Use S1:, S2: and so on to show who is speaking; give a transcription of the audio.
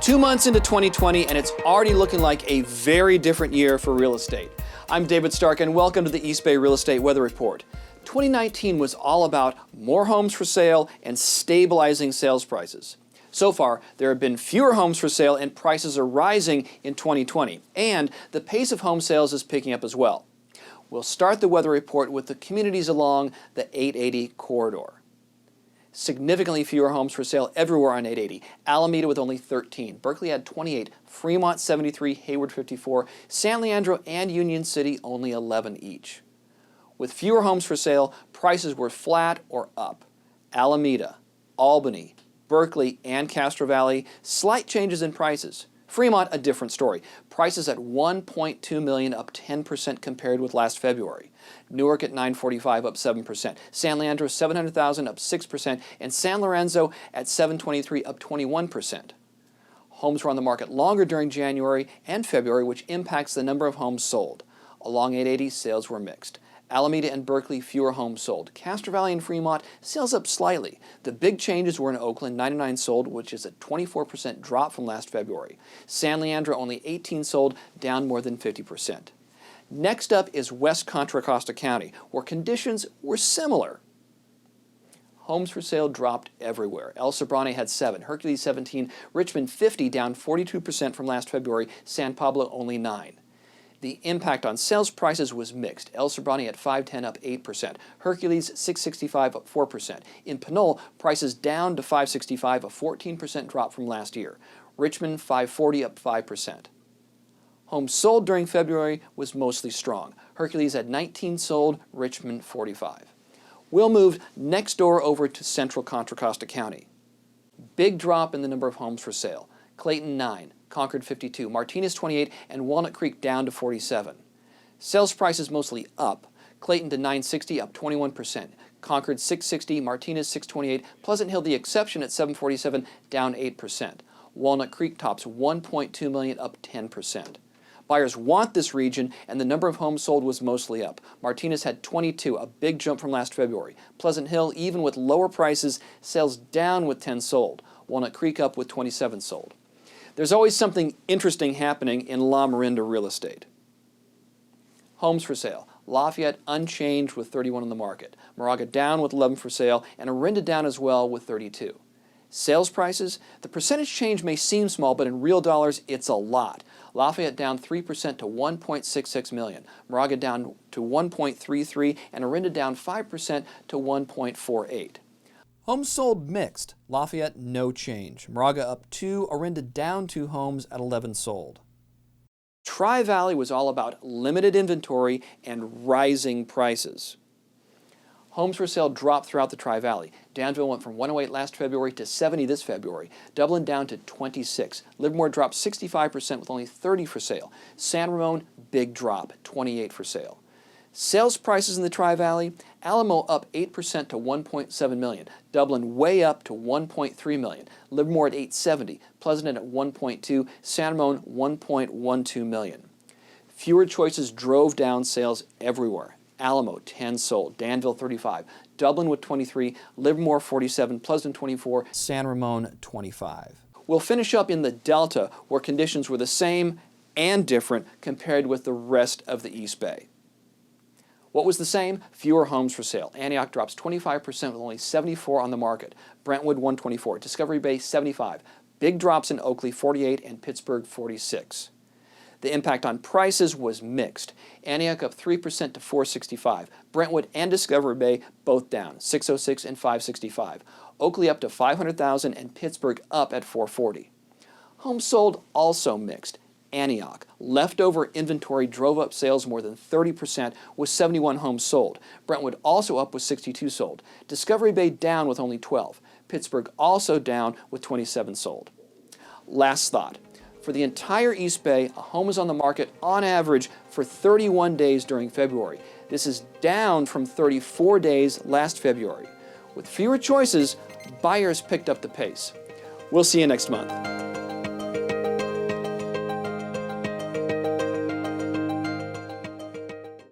S1: 2 months into 2020, and it's already looking like a very different year for real estate. I'm David Stark, and welcome to the East Bay Real Estate Weather Report. 2019 was all about more homes for sale and stabilizing sales prices. So far, there have been fewer homes for sale and prices are rising in 2020, and the pace of home sales is picking up as well. We'll start the weather report with the communities along the 880 corridor. Significantly fewer homes for sale everywhere on 880. Alameda with only 13. Berkeley had 28. Fremont 73. Hayward 54. San Leandro and Union City only 11 each. With fewer homes for sale, prices were flat or up. Alameda, Albany, Berkeley, and Castro Valley, slight changes in prices. Fremont, a different story. Prices at $1.2 million, up 10% compared with last February. Newark at $945, up 7%. San Leandro, $700,000, up 6%. And San Lorenzo at $723, up 21%. Homes were on the market longer during January and February, which impacts the number of homes sold. Along 880, sales were mixed. Alameda and Berkeley, fewer homes sold. Castro Valley and Fremont, sales up slightly. The big changes were in Oakland, 99 sold, which is a 24% drop from last February. San Leandro, only 18 sold, down more than 50%. Next up is West Contra Costa County, where conditions were similar. Homes for sale dropped everywhere. El Sobrante had 7, Hercules 17, Richmond 50, down 42% from last February, San Pablo only 9. The impact on sales prices was mixed. El Sobrante at 510, up 8%. Hercules 665, up 4%. In Pinole, prices down to 565, a 14% drop from last year. Richmond 540, up 5%. Homes sold during February was mostly strong. Hercules had 19 sold, Richmond 45. We'll move next door over to Central Contra Costa County. Big drop in the number of homes for sale. Clayton 9, Concord 52, Martinez 28, and Walnut Creek down to 47. Sales prices mostly up. Clayton to 960, up 21%. Concord 660, Martinez 628, Pleasant Hill the exception at 747, down 8%. Walnut Creek tops 1.2 million, up 10%. Buyers want this region, and the number of homes sold was mostly up. Martinez had 22, a big jump from last February. Pleasant Hill, even with lower prices, sales down with 10 sold. Walnut Creek up with 27 sold. There's always something interesting happening in LAMORINDA real estate. Homes for sale. Lafayette unchanged with 31 on the market. Moraga down with 11 for sale, and Orinda down as well with 32. Sales prices, the percentage change may seem small, but in real dollars, it's a lot. Lafayette down 3% to $1.66 million. Moraga down to $1.33, and Orinda down 5% to $1.48. Homes sold mixed. Lafayette, no change. Moraga up 2, Orinda down 2 homes at 11 sold. Tri-Valley was all about limited inventory and rising prices. Homes for sale dropped throughout the Tri-Valley. Danville went from 108 last February to 70 this February. Dublin down to 26. Livermore dropped 65% with only 30 for sale. San Ramon, big drop, 28 for sale. Sales prices in the Tri-Valley, Alamo up 8% to $1.7 million. Dublin way up to $1.3 million. Livermore at $870. Pleasanton at $1.2. San Ramon $1.12 million. Fewer choices drove down sales everywhere. Alamo 10 sold. Danville 35. Dublin with 23. Livermore 47. Pleasanton 24. San Ramon 25. We'll finish up in the Delta, where conditions were the same and different compared with the rest of the East Bay. What was the same? Fewer homes for sale. Antioch drops 25% with only 74 on the market. Brentwood 124. Discovery Bay 75. Big drops in Oakley 48 and Pittsburgh 46. The impact on prices was mixed. Antioch up 3% to 465. Brentwood and Discovery Bay both down, 606 and 565. Oakley up to 500,000 and Pittsburgh up at 440. Homes sold also mixed. Antioch. Leftover inventory drove up sales more than 30% with 71 homes sold. Brentwood also up with 62 sold. Discovery Bay down with only 12. Pittsburgh also down with 27 sold. Last thought. For the entire East Bay, a home is on the market on average for 31 days during February. This is down from 34 days last February. With fewer choices, buyers picked up the pace. We'll see you next month.